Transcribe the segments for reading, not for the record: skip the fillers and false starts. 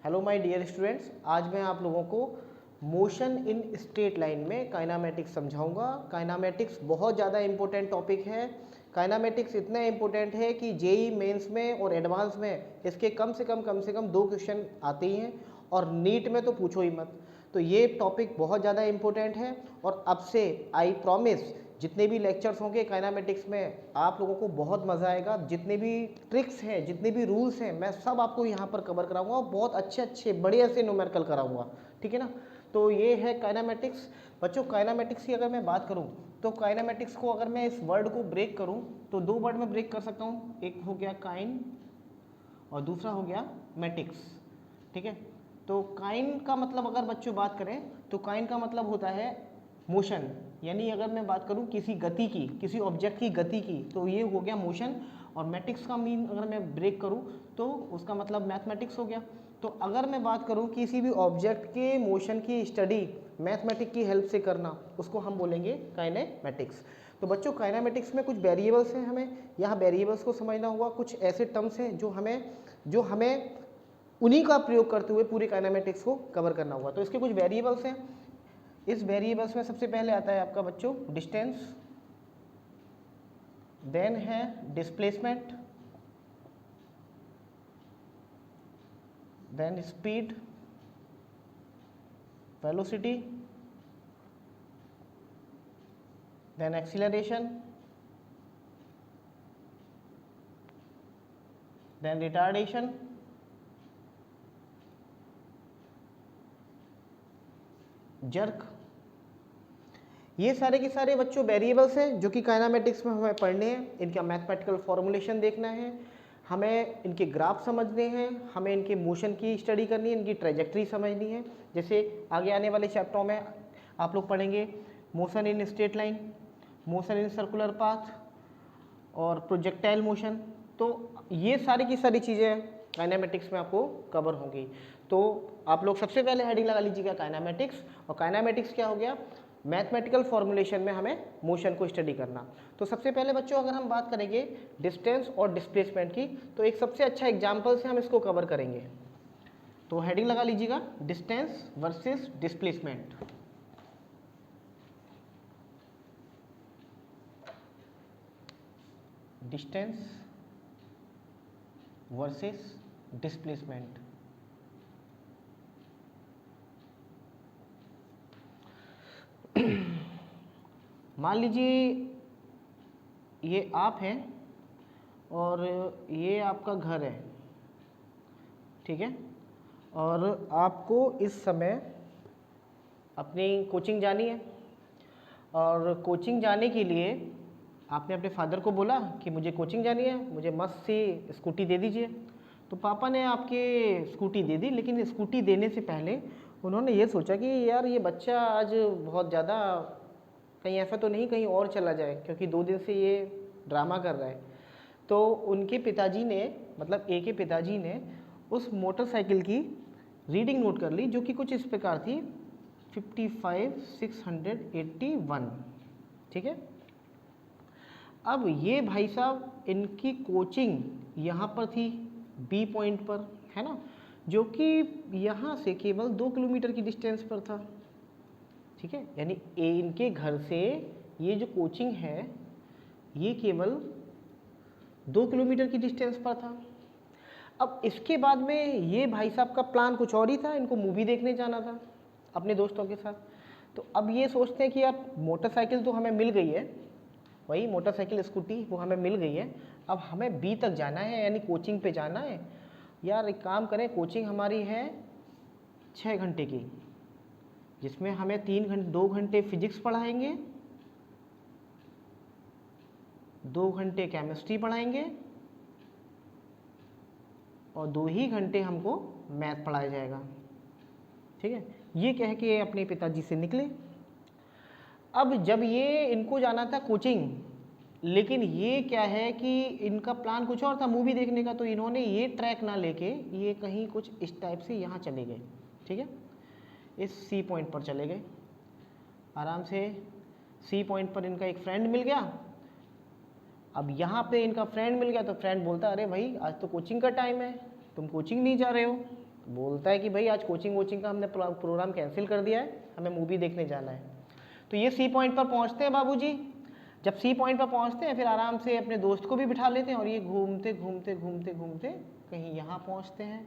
Hello my dear students, आज मैं आप लोगों को मोशन इन स्ट्रेट लाइन में काइनामेटिक्स समझाऊंगा। काइनामेटिक्स बहुत ज़्यादा इंपॉर्टेंट टॉपिक है। काइनामेटिक्स इतना इंपॉर्टेंट है कि जेई मेंस में और एडवांस में इसके कम से कम 2 क्वेश्चन आते ही हैं, और नीट में तो पूछो ही मत। तो ये टॉपिक बहुत ज़्यादा इंपॉर्टेंट है, और अब से आई प्रॉमिस जितने भी लेक्चर्स होंगे काइनामेटिक्स में आप लोगों को बहुत मज़ा आएगा। जितने भी ट्रिक्स हैं, जितने भी रूल्स हैं, मैं सब आपको यहाँ पर कवर कराऊंगा और बहुत अच्छे बढ़िया से न्यूमेरिकल कराऊंगा, ठीक है ना। तो ये है काइनामेटिक्स। बच्चों, काइनामेटिक्स की अगर मैं बात करूँ तो काइनामेटिक्स को अगर मैं इस वर्ड को ब्रेक करूँ तो 2 वर्ड में ब्रेक कर सकता हूँ। एक हो गया काइन और दूसरा हो गया मैटिक्स, ठीक है। तो काइन का मतलब अगर बच्चों बात करें तो काइन का मतलब होता है मोशन, यानी अगर मैं बात करूं किसी गति की, किसी ऑब्जेक्ट की गति की, तो ये हो गया मोशन। और मैटिक्स का मीन अगर मैं ब्रेक करूं तो उसका मतलब मैथमेटिक्स हो गया। तो अगर मैं बात करूं किसी भी ऑब्जेक्ट के मोशन की स्टडी मैथमेटिक्स की हेल्प से करना, उसको हम बोलेंगे काइनेमेटिक्स। तो बच्चों, काइनेमेटिक्स में कुछ वेरिएबल्स हैं, हमें यहाँ वेरिएबल्स को समझना होगा। कुछ ऐसे टर्म्स हैं जो हमें उन्हीं का प्रयोग करते हुए पूरी काइनेमेटिक्स को कवर करना होगा। तो इसके कुछ वेरिएबल्स हैं। इस वेरिएबल्स में सबसे पहले आता है आपका बच्चों डिस्टेंस, देन है displacement, then speed, velocity, then acceleration, then retardation, jerk. ये सारे के सारे बच्चों वेरिएबल्स हैं जो कि काइनामेटिक्स में हमें पढ़ने हैं। इनका मैथमेटिकल फॉर्मुलेशन देखना है, हमें इनके ग्राफ समझने हैं, हमें इनके मोशन की स्टडी करनी है, इनकी ट्रेजेक्ट्री समझनी है। जैसे आगे आने वाले चैप्टरों में आप लोग पढ़ेंगे motion in straight line, motion in circular path और प्रोजेक्टाइल मोशन। तो ये सारी की सारी चीज़ें काइनामेटिक्स में आपको कवर होंगी। तो आप लोग सबसे पहले हेडिंग लगा लीजिएगा काइनामेटिक्स। और काइनामेटिक्स क्या हो गया? मैथमेटिकल फॉर्मुलेशन में हमें मोशन को स्टडी करना। तो सबसे पहले बच्चों अगर हम बात करेंगे डिस्टेंस और डिस्प्लेसमेंट की, तो एक सबसे अच्छा एग्जाम्पल से हम इसको कवर करेंगे। तो हेडिंग लगा लीजिएगा distance versus displacement. Distance versus displacement. मान लीजिए ये आप हैं और ये आपका घर है, ठीक है। और आपको इस समय अपनी कोचिंग जानी है, और कोचिंग जाने के लिए आपने अपने फादर को बोला कि मुझे कोचिंग जानी है, मुझे मस्त सी स्कूटी दे दीजिए। तो पापा ने आपके स्कूटी दे दी, लेकिन स्कूटी देने से पहले उन्होंने ये सोचा कि यार ये बच्चा आज बहुत ज़्यादा कहीं ऐसा तो नहीं कहीं और चला जाए, क्योंकि 2 दिन से ये ड्रामा कर रहा है। तो उनके पिताजी ने, मतलब ए के पिताजी ने उस मोटरसाइकिल की रीडिंग नोट कर ली, जो कि कुछ इस प्रकार थी 55,681, ठीक है। अब ये भाई साहब इनकी कोचिंग यहाँ पर थी बी पॉइंट पर, है ना, जो कि यहाँ से केवल 2 किलोमीटर की डिस्टेंस पर था, ठीक है। यानी इनके घर से ये जो कोचिंग है ये केवल 2 किलोमीटर की डिस्टेंस पर था। अब इसके बाद में ये भाई साहब का प्लान कुछ और ही था, इनको मूवी देखने जाना था अपने दोस्तों के साथ। तो अब ये सोचते हैं कि यार मोटरसाइकिल तो हमें मिल गई है, वही मोटरसाइकिल स्कूटी वो हमें मिल गई है, अब हमें बी तक जाना है, यानी कोचिंग पे जाना है। यार एक काम करें, कोचिंग हमारी है 6 घंटे की, जिसमें हमें 2 घंटे फिजिक्स पढ़ाएंगे, 2 घंटे केमिस्ट्री पढ़ाएंगे और 2 ही घंटे हमको मैथ पढ़ाया जाएगा, ठीक है। ये कह के अपने पिताजी से निकले। अब जब ये इनको जाना था कोचिंग, लेकिन ये क्या है कि इनका प्लान कुछ और था मूवी देखने का, तो इन्होंने ये ट्रैक ना लेके ये कहीं कुछ इस टाइप से यहाँ चले गए, ठीक है। इस सी पॉइंट पर चले गए, आराम से सी पॉइंट पर इनका एक फ्रेंड मिल गया। अब यहाँ पे इनका फ्रेंड मिल गया तो फ्रेंड बोलता अरे भाई आज तो कोचिंग का टाइम है, तुम कोचिंग नहीं जा रहे हो, बोलता है कि भाई आज कोचिंग वोचिंग का हमने प्रोग्राम कैंसिल कर दिया है, हमें मूवी देखने जाना है। तो ये सी पॉइंट पर पहुंचते हैं बाबूजी। जब सी पॉइंट पर पहुंचते हैं फिर आराम से अपने दोस्त को भी बिठा लेते हैं और ये घूमते घूमते घूमते घूमते कहीं यहाँ पहुंचते हैं।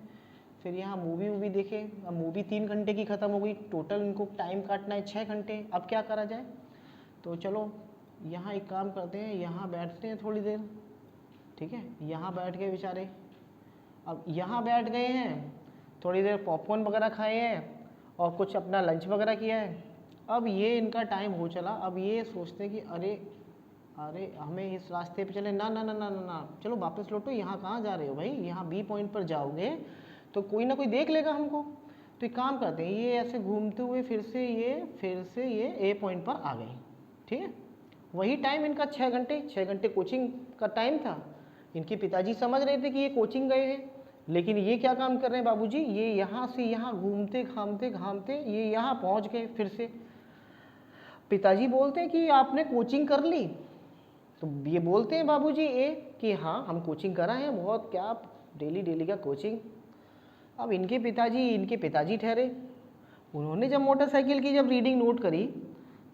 फिर यहाँ मूवी वूवी देखे। अब मूवी 3 घंटे की ख़त्म हो गई, टोटल इनको टाइम काटना है 6 घंटे। अब क्या करा जाए? तो चलो यहाँ एक काम करते हैं, यहाँ बैठते हैं थोड़ी देर, ठीक है। यहाँ बैठ गए बेचारे। अब यहाँ बैठ गए हैं, थोड़ी देर पॉपकॉर्न वगैरह खाए हैं और कुछ अपना लंच वगैरह किया है। अब ये इनका टाइम हो चला। अब ये सोचते हैं कि अरे अरे हमें इस रास्ते पे चले, ना ना ना ना ना ना, चलो वापस लौटो। यहाँ कहाँ जा रहे हो भाई? यहाँ बी पॉइंट पर जाओगे तो कोई ना कोई देख लेगा हमको। तो एक काम करते हैं, ये ऐसे घूमते हुए फिर से ये ए पॉइंट पर आ गए, ठीक है। वही टाइम इनका 6 घंटे, 6 घंटे कोचिंग का टाइम था। इनके पिताजी समझ रहे थे कि ये कोचिंग गए हैं, लेकिन ये क्या काम कर रहे हैं बाबूजी, ये यहाँ से यहाँ घूमते घामते घामते ये यहाँ पहुँच गए फिर से। पिताजी बोलते हैं कि आपने कोचिंग कर ली? तो ये बोलते हैं बाबूजी ए कि हाँ हम कोचिंग करा है बहुत, क्या डेली डेली का कोचिंग। अब इनके पिताजी ठहरे। उन्होंने जब मोटरसाइकिल की जब रीडिंग नोट करी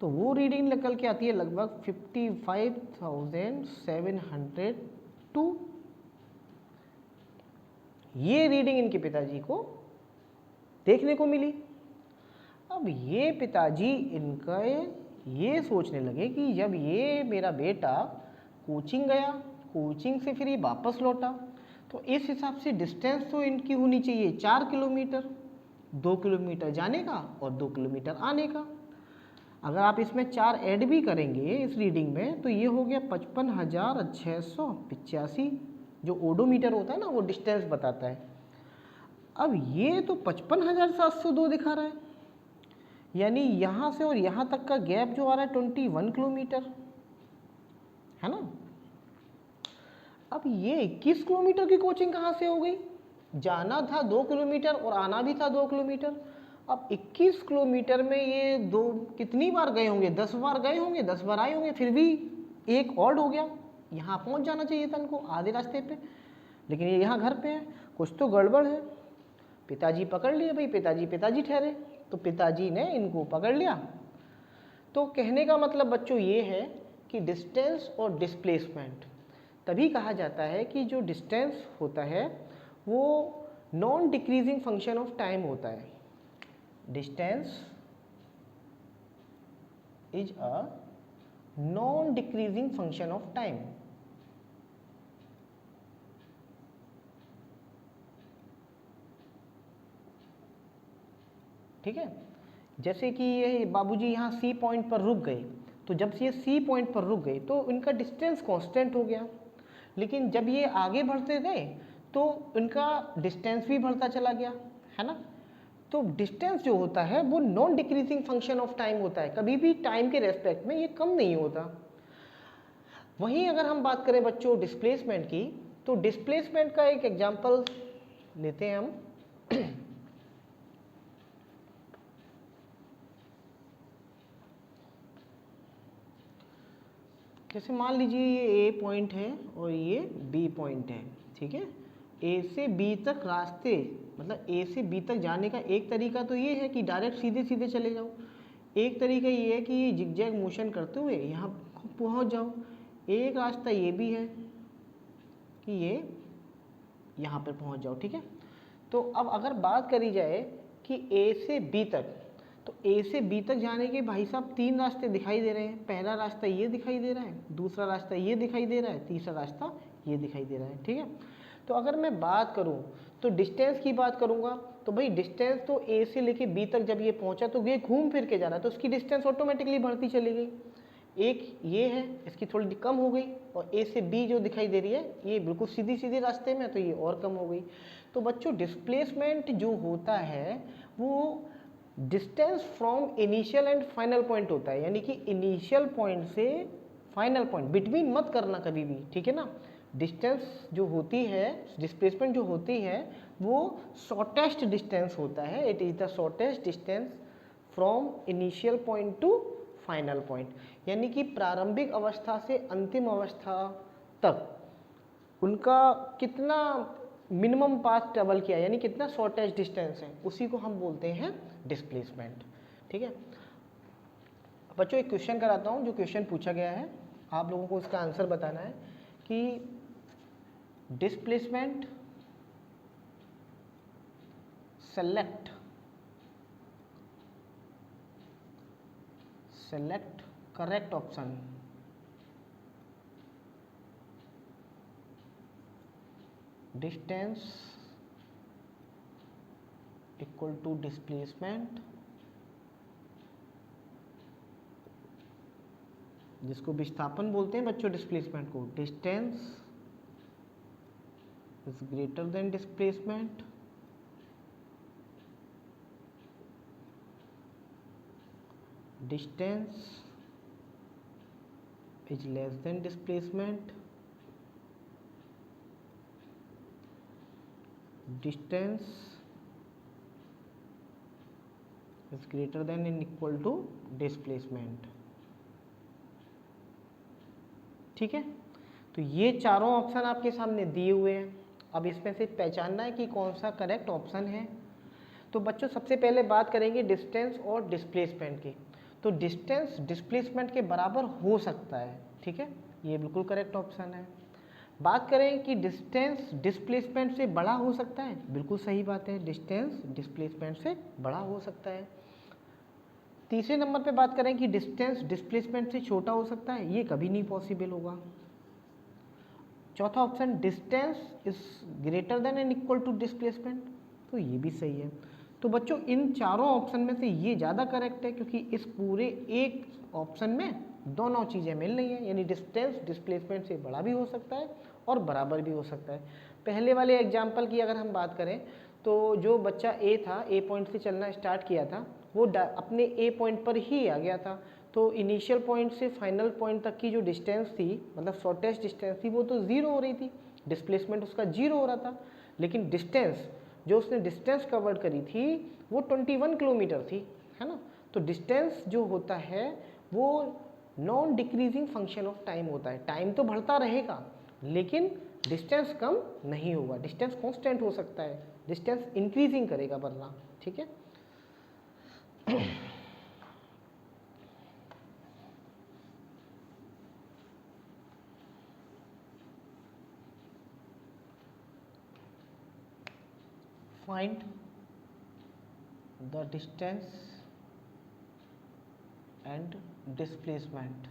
तो वो रीडिंग निकल के आती है लगभग 55,702। ये रीडिंग इनके पिताजी को देखने को मिली। अब ये पिताजी इनका ये सोचने लगे कि जब ये मेरा बेटा कोचिंग गया, कोचिंग से फिर ये वापस लौटा, तो इस हिसाब से डिस्टेंस तो इनकी होनी चाहिए 4 किलोमीटर, 2 किलोमीटर जाने का और 2 किलोमीटर आने का। अगर आप इसमें 4 ऐड भी करेंगे इस रीडिंग में तो ये हो गया 55,685, जो ओडोमीटर होता है ना वो डिस्टेंस बताता है। अब ये तो 55,702 दिखा रहा है, यानी यहाँ से और यहाँ तक का गैप जो आ रहा है 21 किलोमीटर है ना। अब ये 21 किलोमीटर की कोचिंग कहाँ से हो गई? जाना था 2 किलोमीटर और आना भी था 2 किलोमीटर। अब 21 किलोमीटर में ये कितनी बार गए होंगे? 10 बार गए होंगे, 10 बार आए होंगे, फिर भी एक ऑड हो गया। यहाँ पहुँच जाना चाहिए था इनको आधे रास्ते पे, लेकिन ये यहाँ घर पे है, कुछ तो गड़बड़ है। पिताजी पकड़ लिए भाई, पिताजी ठहरे, तो पिताजी ने इनको पकड़ लिया। तो कहने का मतलब बच्चों ये है कि डिस्टेंस और डिस्प्लेसमेंट तभी कहा जाता है कि जो डिस्टेंस होता है वो non decreasing function of time होता है। Distance is a non decreasing function of time. ठीक है, जैसे कि ये बाबूजी यहाँ सी पॉइंट पर रुक गए, तो जब ये सी पॉइंट पर रुक गए तो इनका डिस्टेंस कांस्टेंट हो गया, लेकिन जब ये आगे बढ़ते गए तो इनका डिस्टेंस भी बढ़ता चला गया, है ना। तो डिस्टेंस जो होता है वो non decreasing function of time होता है, कभी भी टाइम के रेस्पेक्ट में ये कम नहीं होता। वहीं अगर हम बात करें बच्चों डिस्प्लेसमेंट की, तो डिस्प्लेसमेंट का एक एग्जांपल लेते हैं हम। जैसे मान लीजिए ये ए पॉइंट है और ये बी पॉइंट है, ठीक है। ए से बी तक रास्ते, मतलब ए से बी तक जाने का एक तरीका तो ये है कि डायरेक्ट सीधे सीधे चले जाओ, एक तरीका ये है कि ये जिगजैग मोशन करते हुए यहाँ पहुँच जाओ, एक रास्ता ये भी है कि ये यहाँ पर पहुँच जाओ, ठीक है। तो अब अगर बात करी जाए कि ए से बी तक, तो ए से बी तक जाने के भाई साहब 3 रास्ते दिखाई दे रहे हैं। पहला रास्ता ये दिखाई दे रहा है, दूसरा रास्ता ये दिखाई दे रहा है, तीसरा रास्ता ये दिखाई दे रहा है, ठीक है। तो अगर मैं बात करूं तो डिस्टेंस की बात करूंगा तो भाई डिस्टेंस तो ए से लेके बी तक जब ये पहुंचा तो ये घूम फिर के जा रहा है, तो उसकी डिस्टेंस ऑटोमेटिकली बढ़ती चली गई। एक ये है, इसकी थोड़ी कम हो गई, और ए से बी जो दिखाई दे रही है ये बिल्कुल सीधी सीधे रास्ते में, तो ये और कम हो गई। तो बच्चों डिस्प्लेसमेंट जो होता है वो distance from initial and final point होता है, यानी कि इनिशियल पॉइंट से फाइनल पॉइंट, बिटवीन मत करना कभी भी, ठीक है ना। डिस्टेंस जो होती है, डिस्प्लेसमेंट जो होती है वो शॉर्टेस्ट डिस्टेंस होता है। It is the shortest distance from initial point two final point, यानी कि प्रारंभिक अवस्था से अंतिम अवस्था तक उनका कितना मिनिमम पाथ ट्रेवल किया यानी कितना शॉर्टेस्ट डिस्टेंस है, उसी को हम बोलते हैं डिस्प्लेसमेंट। ठीक है बच्चों, एक क्वेश्चन कराता हूँ। जो क्वेश्चन पूछा गया है आप लोगों को उसका आंसर बताना है कि displacement select correct option. Distance equal to displacement, जिसको विस्थापन बोलते हैं बच्चों डिस्प्लेसमेंट को। Distance is greater than displacement, distance is less than displacement, distance is greater than and equal to displacement. ठीक है, तो ये चारों ऑप्शन आपके सामने दिए हुए हैं। अब इसमें से पहचानना है कि कौन सा करेक्ट ऑप्शन है। तो बच्चों सबसे पहले बात करेंगे डिस्टेंस और डिस्प्लेसमेंट की। तो डिस्टेंस डिस्प्लेसमेंट के बराबर हो सकता है, ठीक है, ये बिल्कुल करेक्ट ऑप्शन है। बात करें कि डिस्टेंस डिस्प्लेसमेंट से बड़ा हो सकता है, बिल्कुल सही बात है, डिस्टेंस डिस्प्लेसमेंट से बड़ा हो सकता है। तीसरे नंबर पे बात करें कि डिस्टेंस डिस्प्लेसमेंट से छोटा हो सकता है, ये कभी नहीं पॉसिबल होगा। चौथा option distance is greater than and equal to displacement, तो ये भी सही है। तो बच्चों इन चारों ऑप्शन में से ये ज़्यादा करेक्ट है, क्योंकि इस पूरे एक ऑप्शन में दोनों चीज़ें मिल रही हैं, यानी डिस्टेंस डिस्प्लेसमेंट से बड़ा भी हो सकता है और बराबर भी हो सकता है। पहले वाले एग्जाम्पल की अगर हम बात करें तो जो बच्चा ए था, ए पॉइंट से चलना स्टार्ट किया था, वो अपने ए पॉइंट पर ही आ गया था। तो इनिशियल पॉइंट से फाइनल पॉइंट तक की जो डिस्टेंस थी, मतलब शॉर्टेस्ट डिस्टेंस थी, वो तो ज़ीरो हो रही थी, डिस्प्लेसमेंट उसका जीरो हो रहा था। लेकिन डिस्टेंस जो उसने डिस्टेंस कवर करी थी वो 21 किलोमीटर थी, है ना। तो डिस्टेंस जो होता है वो non decreasing function of time होता है। टाइम तो बढ़ता रहेगा लेकिन डिस्टेंस कम नहीं होगा, डिस्टेंस कांस्टेंट हो सकता है, डिस्टेंस इंक्रीजिंग करेगा वरना। ठीक है, find the distance and displacement.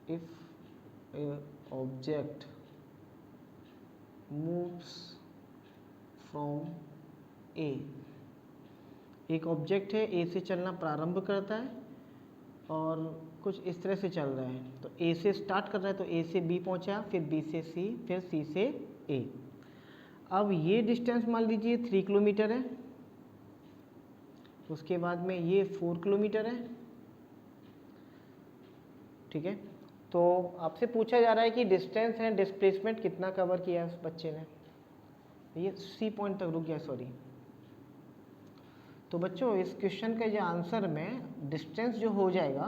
If a object moves from A, एक ऑब्जेक्ट है ए से चलना प्रारंभ करता है और कुछ इस तरह से चल रहा है। तो ए से स्टार्ट कर रहा है, तो ए से बी पहुंचा, फिर बी से सी, फिर सी से ए। अब ये डिस्टेंस मान लीजिए 3 किलोमीटर है, उसके बाद में ये 4 किलोमीटर है। ठीक है, तो आपसे पूछा जा रहा है कि डिस्टेंस एंड डिस्प्लेसमेंट कितना कवर किया है उस बच्चे ने। ये सी पॉइंट तक रुक गया, सॉरी। तो बच्चों इस क्वेश्चन के जो आंसर में डिस्टेंस जो हो जाएगा,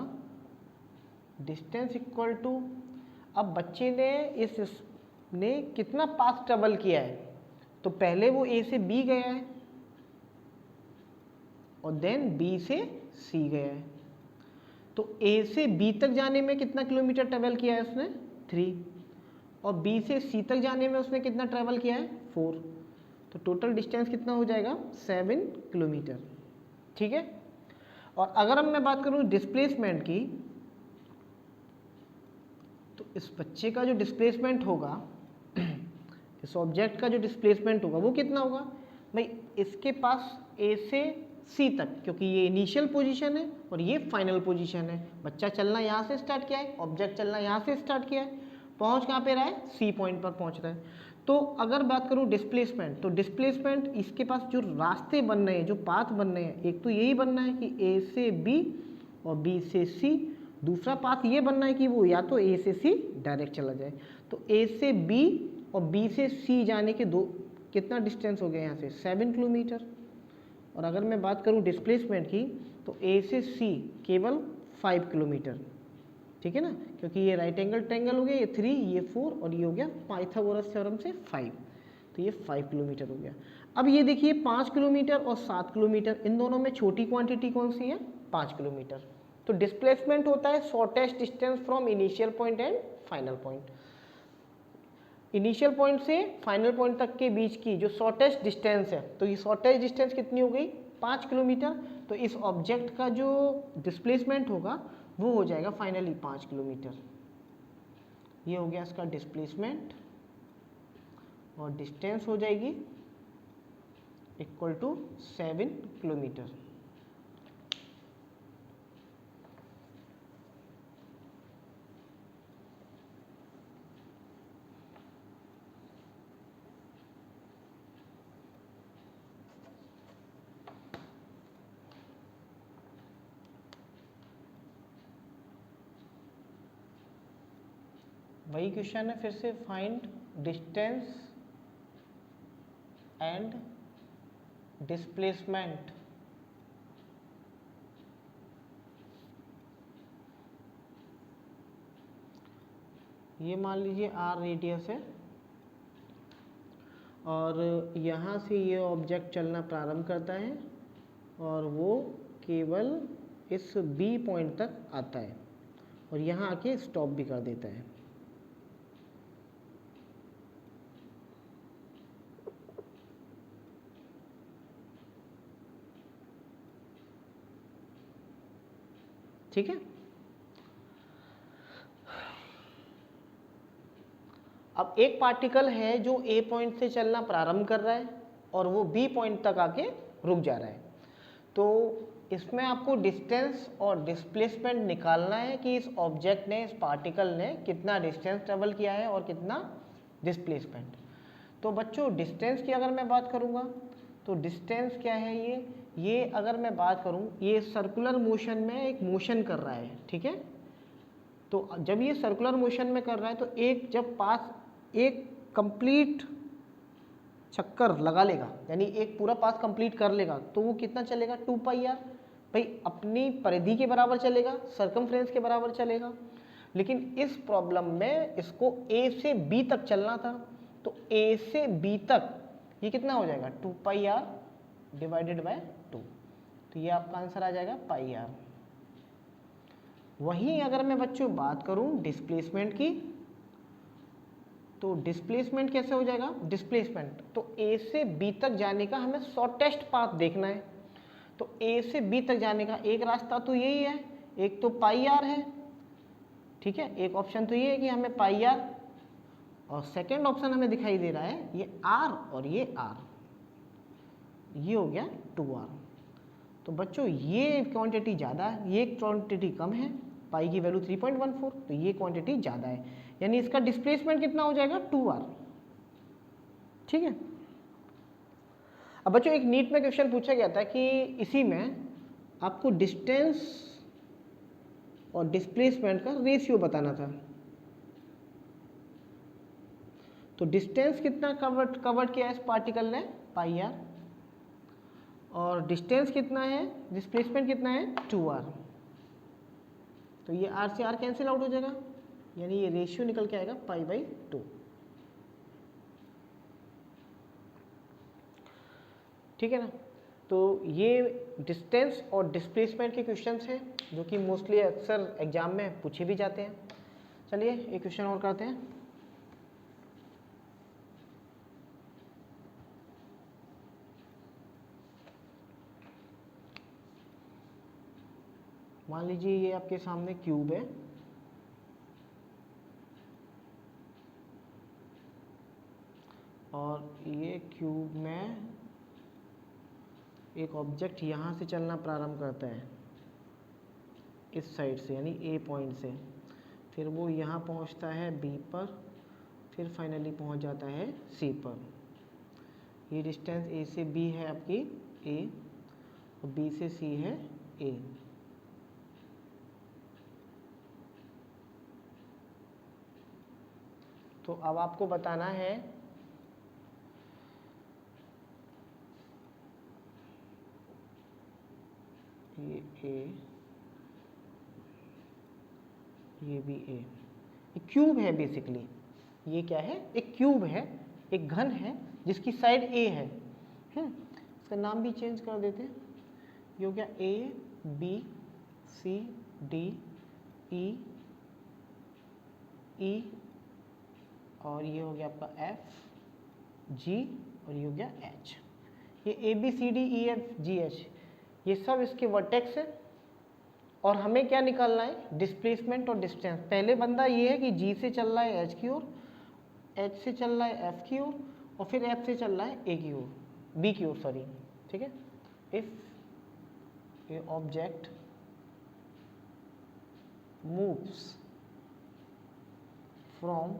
डिस्टेंस इक्वल टू, अब बच्चे ने इसने कितना पाथ ट्रेवल किया है, तो पहले वो ए से बी गया है और देन बी से सी गया है। तो ए से बी तक जाने में कितना किलोमीटर ट्रेवल किया है उसने, 3, और बी से सी तक जाने में उसने कितना ट्रेवल किया है, 4। तो टोटल डिस्टेंस कितना हो जाएगा, 7 किलोमीटर। ठीक है, और अगर मैं बात करूं डिस्प्लेसमेंट की, तो इस बच्चे का जो डिस्प्लेसमेंट होगा, इस ऑब्जेक्ट का जो डिस्प्लेसमेंट होगा वो कितना होगा भाई, इसके पास ए से सी तक, क्योंकि ये इनिशियल पोजीशन है और ये फाइनल पोजीशन है। बच्चा चलना यहाँ से स्टार्ट किया है, ऑब्जेक्ट चलना यहाँ से स्टार्ट किया है, पहुँच कहाँ पे रहा है, सी पॉइंट पर पहुँच रहा है। तो अगर बात करूँ डिस्प्लेसमेंट, तो डिस्प्लेसमेंट इसके पास जो रास्ते बन रहे हैं, जो पाथ बन रहे हैं, एक तो यही बनना है कि ए से बी और बी से सी, दूसरा पाथ ये बनना है कि वो या तो ए से सी डायरेक्ट चला जाए। तो ए से बी और बी से सी जाने के दो कितना डिस्टेंस हो गया यहाँ से, 7 किलोमीटर। और अगर मैं बात करूं डिस्प्लेसमेंट की तो ए से सी केवल 5 किलोमीटर, ठीक है ना, क्योंकि ये राइट एंगल ट्रायंगल हो गया, ये 3, ये 4 और ये हो गया पाइथागोरस थ्योरम से 5, तो ये 5 किलोमीटर हो गया। अब ये देखिए 5 किलोमीटर और 7 किलोमीटर, इन दोनों में छोटी क्वांटिटी कौन सी है? 5 किलोमीटर। तो डिस्प्लेसमेंट होता है shortest distance from initial point and final point. Initial point से फाइनल पॉइंट तक के बीच की जो शॉर्टेस्ट डिस्टेंस है, तो ये शॉर्टेस्ट डिस्टेंस कितनी हो गई? 5 किलोमीटर। तो इस ऑब्जेक्ट का जो डिस्प्लेसमेंट होगा वो हो जाएगा फाइनली 5 किलोमीटर। ये हो गया इसका डिस्प्लेसमेंट, और डिस्टेंस हो जाएगी इक्वल टू 7 किलोमीटर। वही क्वेश्चन है फिर से, फाइंड डिस्टेंस एंड डिस्प्लेसमेंट। ये मान लीजिए आर रेडियस है और यहाँ से ये ऑब्जेक्ट चलना प्रारंभ करता है और वो केवल इस बी पॉइंट तक आता है और यहाँ आके स्टॉप भी कर देता है। ठीक है, अब एक पार्टिकल है जो ए पॉइंट से चलना प्रारंभ कर रहा है और वो बी पॉइंट तक आके रुक जा रहा है। तो इसमें आपको डिस्टेंस और डिस्प्लेसमेंट निकालना है कि इस ऑब्जेक्ट ने, इस पार्टिकल ने कितना डिस्टेंस ट्रेवल किया है और कितना डिस्प्लेसमेंट। तो बच्चों डिस्टेंस की अगर मैं बात करूँगा तो डिस्टेंस क्या है? ये अगर मैं बात करूँ, ये सर्कुलर मोशन में एक मोशन कर रहा है, ठीक है। तो जब ये सर्कुलर मोशन में कर रहा है तो एक जब पास एक कंप्लीट चक्कर लगा लेगा, यानी एक पूरा पास कंप्लीट कर लेगा, तो वो कितना चलेगा? 2 पाई आर। भाई अपनी परिधि के बराबर चलेगा, सर्कमफ्रेंस के बराबर चलेगा। लेकिन इस प्रॉब्लम में इसको ए से बी तक चलना था, तो ए से बी तक ये कितना हो जाएगा? 2 पाई आर डिवाइडेड बाय 2, तो ये आपका आंसर आ जाएगा पाई आर। वहीं अगर मैं बच्चों बात करूं डिस्प्लेसमेंट की, तो डिस्प्लेसमेंट कैसे हो जाएगा? डिस्प्लेसमेंट तो ए से बी तक जाने का हमें शॉर्टेस्ट पाथ देखना है। तो ए से बी तक जाने का एक रास्ता तो यही है, एक तो पाई आर है, ठीक है, एक ऑप्शन तो ये है कि हमें पाई आर, और सेकंड ऑप्शन हमें दिखाई दे रहा है ये आर और ये आर, ये हो गया 2r। तो बच्चों ये क्वांटिटी ज़्यादा है, ये क्वांटिटी कम है, पाई की वैल्यू 3.14, तो ये क्वांटिटी ज़्यादा है, यानी इसका डिस्प्लेसमेंट कितना हो जाएगा? 2r। ठीक है। अब बच्चों एक नीट में क्वेश्चन पूछा गया था कि इसी में आपको डिस्टेंस और डिस्प्लेसमेंट का रेशियो बताना था। तो डिस्टेंस कितना कवर्ड किया है इस पार्टिकल ने? पाई आर, और डिस्टेंस कितना है, डिस्प्लेसमेंट कितना है? 2r। तो ये r से r कैंसिल आउट हो जाएगा, यानी ये रेशियो निकल के आएगा पाई बाई 2। ठीक है ना। तो ये डिस्टेंस और डिस्प्लेसमेंट के क्वेश्चंस हैं जो कि मोस्टली अक्सर एग्जाम में पूछे भी जाते हैं। चलिए एक क्वेश्चन और करते हैं। मान लीजिए ये आपके सामने क्यूब है और ये क्यूब में एक ऑब्जेक्ट यहाँ से चलना प्रारंभ करता है इस साइड से, यानी ए पॉइंट से, फिर वो यहाँ पहुँचता है बी पर, फिर फाइनली पहुँच जाता है सी पर। ये डिस्टेंस ए से बी है आपकी ए, और बी से सी है ए। तो अब आपको बताना है ये ए, ये भी ए। एक क्यूब है बेसिकली, ये क्या है, एक क्यूब है, एक घन है जिसकी साइड ए है। इसका नाम भी चेंज कर देते हैं, ये हो गया ए बी सी डी ई ई, और ये हो गया आपका एफ जी, और ये हो गया एच। ये A B C D E F G H, ये सब इसके वर्टेक्स है। और हमें क्या निकालना है, डिस्प्लेसमेंट और डिस्टेंस। पहले बंदा ये है कि जी से चल रहा है एच की ओर, एच से चल रहा है एफ की ओर, और फिर एफ से चल रहा है ए की ओर, बी की ओर सॉरी, ठीक है। If a object moves from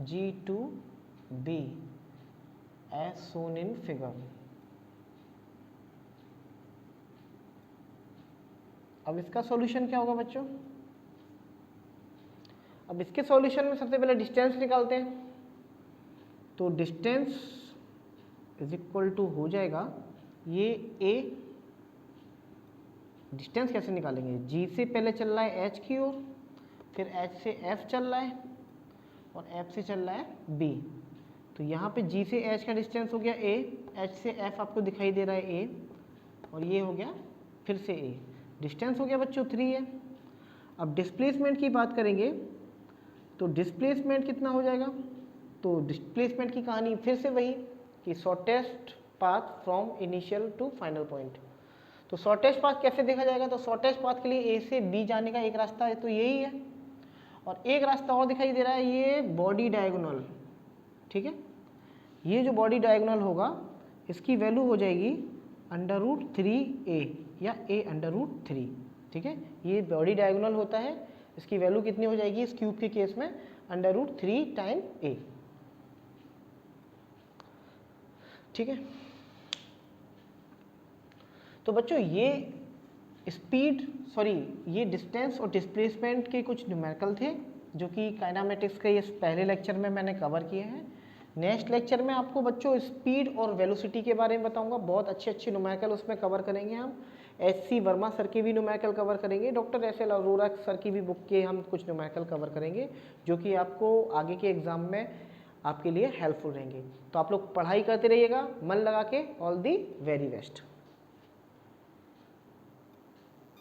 G to B as shown in figure. अब इसका सॉल्यूशन क्या होगा बच्चों, अब इसके सॉल्यूशन में सबसे पहले डिस्टेंस निकालते हैं। तो डिस्टेंस इज इक्वल टू हो जाएगा ये ए, डिस्टेंस कैसे निकालेंगे, जी से पहले चल रहा है एच की ओर, फिर एच से एफ चल रहा है, और एफ से चल रहा है बी। तो यहाँ पे जी से एच का डिस्टेंस हो गया ए, एच से एफ आपको दिखाई दे रहा है ए, और ये हो गया फिर से ए, डिस्टेंस हो गया बच्चों 3 है। अब डिस्प्लेसमेंट की बात करेंगे तो डिस्प्लेसमेंट कितना हो जाएगा, तो डिस्प्लेसमेंट की कहानी फिर से वही कि shortest path from initial to final point. तो शॉर्टेस्ट पाथ कैसे देखा जाएगा, तो शॉर्टेस्ट पाथ के लिए ए से बी जाने का एक रास्ता है, तो यही है। और एक रास्ता और दिखाई दे रहा है, ये बॉडी डायगोनल, ठीक है। ये जो बॉडी डायगोनल होगा इसकी वैल्यू हो जाएगी √3a या a√3, ठीक है। ये बॉडी डायगोनल होता है, इसकी वैल्यू कितनी हो जाएगी इस क्यूब के केस में, √3 टाइम a, ठीक है। तो बच्चों ये स्पीड ये डिस्टेंस और डिस्प्लेसमेंट के कुछ न्यूमेरिकल थे जो कि काइनेमेटिक्स के इस पहले लेक्चर में मैंने कवर किए हैं। नेक्स्ट लेक्चर में आपको बच्चों स्पीड और वेलोसिटी के बारे में बताऊंगा, बहुत अच्छे अच्छे न्यूमेरिकल उसमें कवर करेंगे हम। एच.सी. वर्मा सर के भी न्यूमेरिकल कवर करेंगे, डॉक्टर एस.एल. अरोरा सर की भी बुक के हम कुछ न्यूमेरिकल कवर करेंगे जो कि आपको आगे के एग्जाम में आपके लिए हेल्पफुल रहेंगे। तो आप लोग पढ़ाई करते रहिएगा मन लगा के। All the very best.